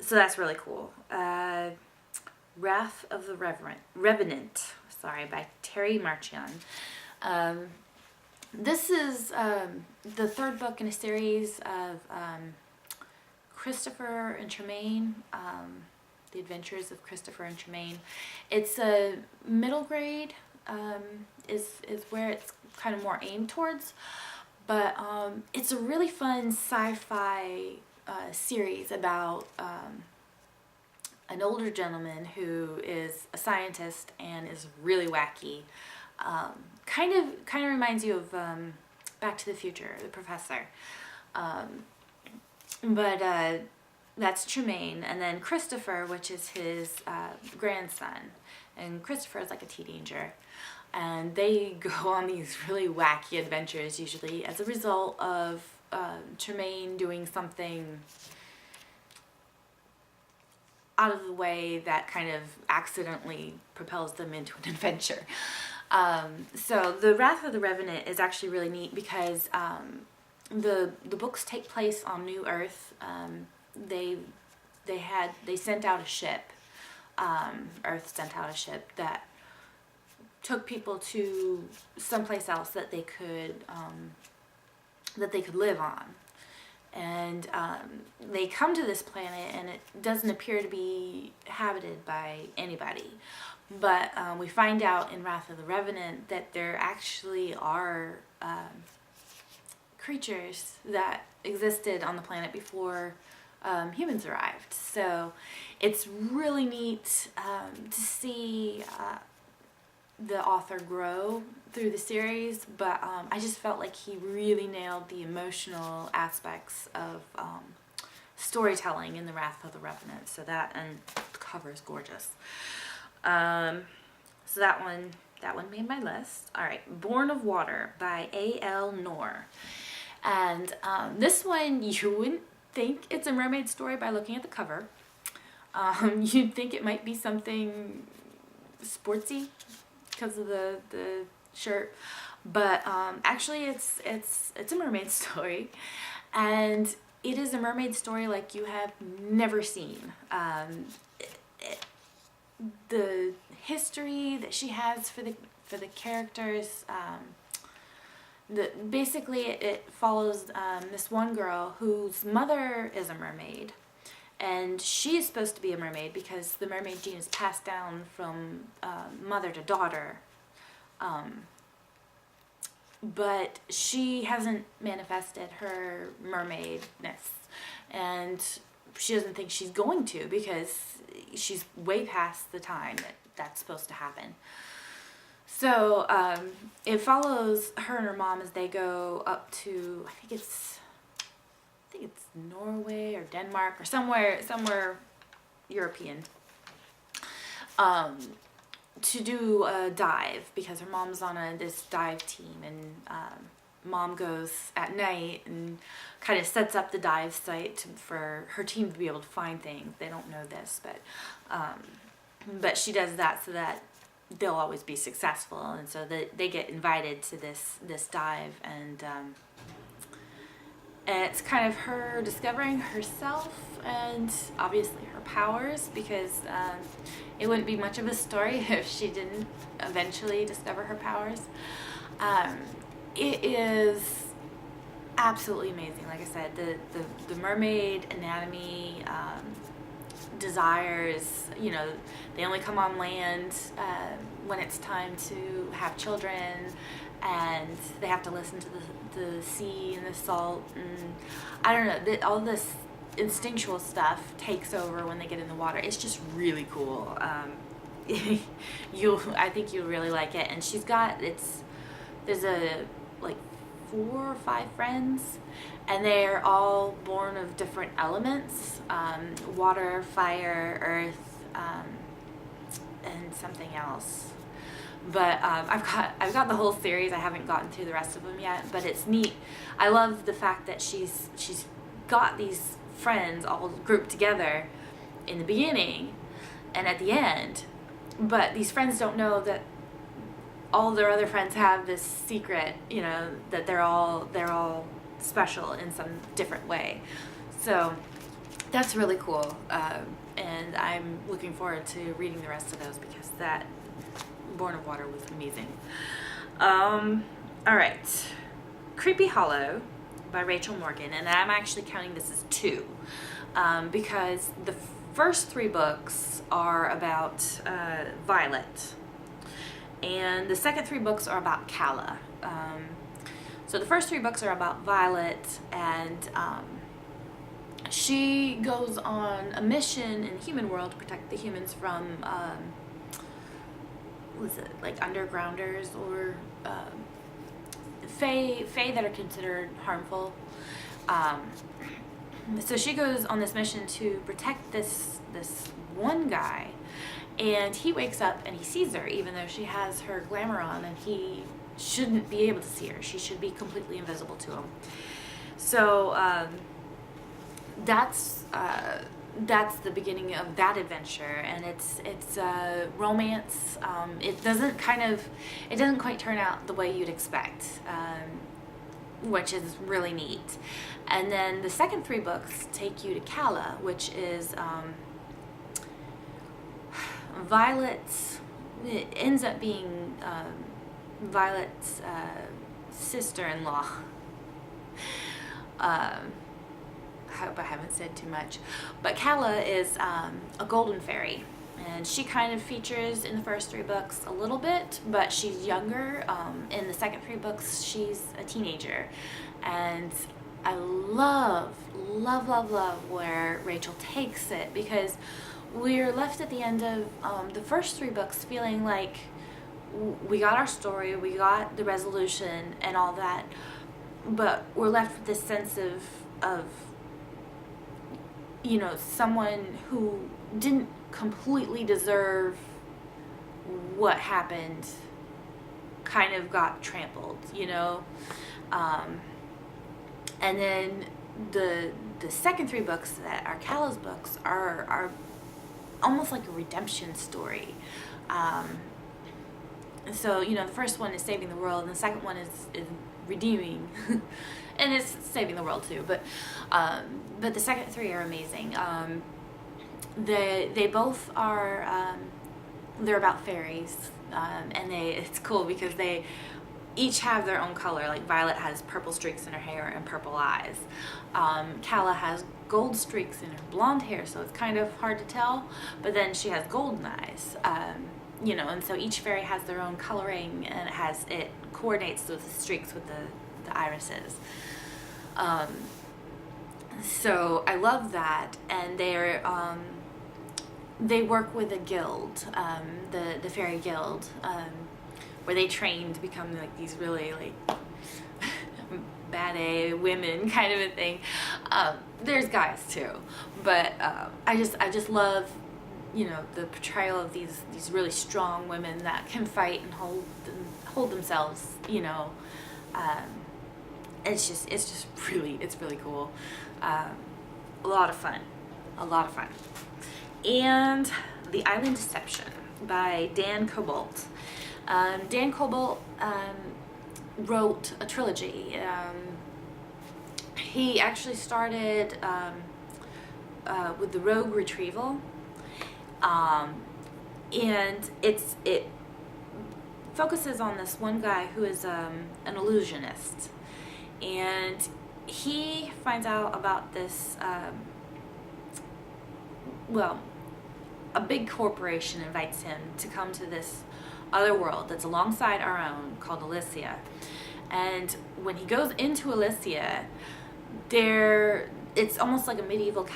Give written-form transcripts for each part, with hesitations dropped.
So that's really cool. Wrath of the Revenant, by Terry Marchion. This is the third book in a series of Christopher and Tremain, the adventures of Christopher and Tremain. It's a middle grade, is where it's kind of more aimed towards, but it's a really fun sci-fi series about an older gentleman who is a scientist and is really wacky. Kind of reminds you of Back to the Future, the professor. But that's Tremain, and then Christopher, which is his grandson. And Christopher is like a teenager. And they go on these really wacky adventures, usually as a result of Tremain doing something out of the way that kind of accidentally propels them into an adventure. So the Wrath of the Revenant is actually really neat because the books take place on New Earth. They sent out a ship. Earth sent out a ship that took people to someplace else that they could live on. And they come to this planet, and it doesn't appear to be inhabited by anybody. But we find out in Wrath of the Revenant that there actually are creatures that existed on the planet before humans arrived. So it's really neat to see the author grow through the series, but I just felt like he really nailed the emotional aspects of storytelling in the Wrath of the Revenant. So that, and the cover is gorgeous. So that one made my list. All right, Born of Water by A.L. Knorr. And this one, you wouldn't think it's a mermaid story by looking at the cover. You'd think it might be something sportsy because of the shirt, but actually it's a mermaid story, and it is a mermaid story like you have never seen. The history that she has for the characters, basically it follows this one girl whose mother is a mermaid, and she is supposed to be a mermaid because the mermaid gene is passed down from mother to daughter. But she hasn't manifested her mermaidness, and she doesn't think she's going to because she's way past the time that that's supposed to happen. So it follows her and her mom as they go up to, I think it's Norway or Denmark or somewhere European, to do a dive because her mom's on this dive team, and mom goes at night and kind of sets up the dive site for her team to be able to find things. They don't know this, but she does that so that they'll always be successful, and so they get invited to this dive, and it's kind of her discovering herself and obviously her powers, because it wouldn't be much of a story if she didn't eventually discover her powers. It is absolutely amazing. Like I said, the mermaid anatomy, desires, they only come on land when it's time to have children, and they have to listen to the sea and the salt, and I don't know, all this instinctual stuff takes over when they get in the water. It's just really cool. I think you'll really like it. And there's like 4 or 5 friends, and they're all born of different elements, water, fire, earth, and something else. But I've got the whole series. I haven't gotten through the rest of them yet, but it's neat. I love the fact that she's got these friends all grouped together in the beginning and at the end, but these friends don't know that all their other friends have this secret, that they're all special in some different way. So that's really cool. And I'm looking forward to reading the rest of those because that Born of Water was amazing. All right. Creepy Hollow by Rachel Morgan, and I'm actually counting this as 2 because the first 3 books are about Violet, and the second 3 books are about Calla. So the first 3 books are about Violet, and she goes on a mission in the human world to protect the humans from, what is it, like undergrounders or fae that are considered harmful. So she goes on this mission to protect this one guy, and he wakes up and he sees her, even though she has her glamour on, and he shouldn't be able to see her. She should be completely invisible to him. So that's the beginning of that adventure, and it's romance. It doesn't quite turn out the way you'd expect, which is really neat. And then the second 3 books take you to Calla, which is Violet's. It ends up being Violet's sister-in-law. I hope I haven't said too much. But Calla is a golden fairy, and she kind of features in the first 3 books a little bit, but she's younger. In the second 3 books, she's a teenager, and I love where Rachel takes it, because we're left at the end of the first 3 books feeling like we got our story, we got the resolution and all that, but we're left with this sense of you know, someone who didn't completely deserve what happened kind of got trampled, you know. And then the second 3 books that are Calla's books are almost like a redemption story. So, you know, the first one is saving the world, and the second one is redeeming. And it's saving the world too, but the second 3 are amazing. They both are they're about fairies, and it's cool because they each have their own color. Like Violet has purple streaks in her hair and purple eyes. Calla has gold streaks in her blonde hair, so it's kind of hard to tell, but then she has golden eyes. You know, and so each fairy has their own coloring, and it coordinates with the streaks with the irises. So I love that, and they work with a guild, the fairy guild, where they train to become like these really like bad A women kind of a thing. There's guys too, but I just love, you know, the portrayal of these really strong women that can fight and hold themselves, you know. It's just really cool. A lot of fun. And The Island Deception by Dan Koboldt. Dan Koboldt wrote a trilogy. He actually started with the Rogue Retrieval, and it focuses on this one guy who is an illusionist, and he finds out about this. A big corporation invites him to come to this other world that's alongside our own called Elysia. And when he goes into Elysia, it's almost like a medieval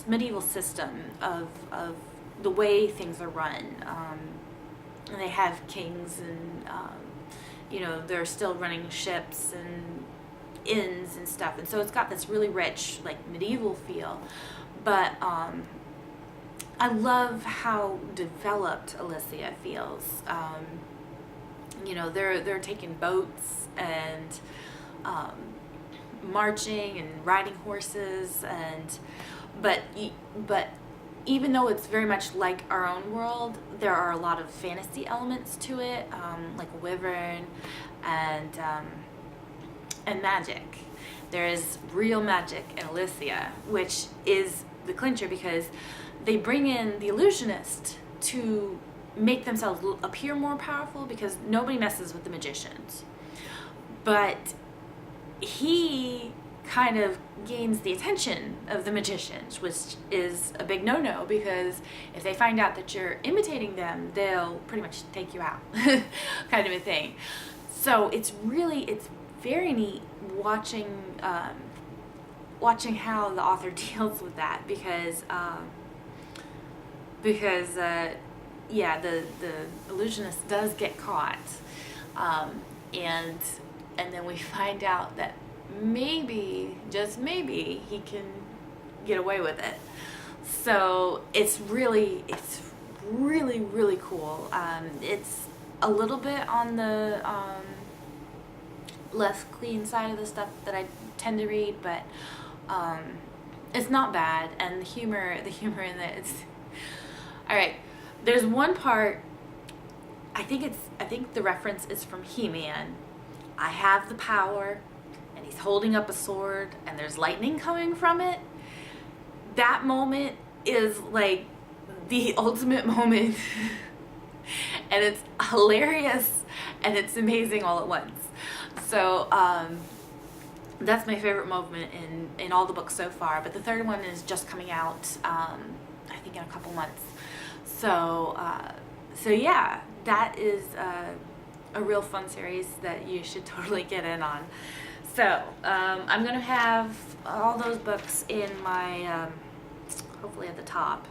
medieval system of the way things are run. And they have kings, and you know, they're still running ships and inns and stuff, and so it's got this really rich like medieval feel. But I love how developed Elysia feels. You know, they're taking boats and marching and riding horses, but even though it's very much like our own world, there are a lot of fantasy elements to it, like a wyvern and magic. there is real magic in Elysia, which is the clincher because they bring in the illusionist to make themselves appear more powerful because nobody messes with the magicians. But he kind of gains the attention of the magicians, which is a big no-no because if they find out that you're imitating them, they'll pretty much take you out, kind of a thing. So it's very neat watching how the author deals with that because yeah, the illusionist does get caught, and then we find out that maybe, just maybe, he can get away with it. So it's really cool. It's a little bit on the less clean side of the stuff that I tend to read, but it's not bad, and the humor in it, it's all right. There's one part, I think the reference is from He-Man. I have the power, and he's holding up a sword, and there's lightning coming from it. That moment is like the ultimate moment, and it's hilarious, and it's amazing all at once. So that's my favorite moment in all the books so far. But the third one is just coming out, I think in a couple months. So yeah, that is a real fun series that you should totally get in on. So I'm gonna have all those books in my hopefully at the top.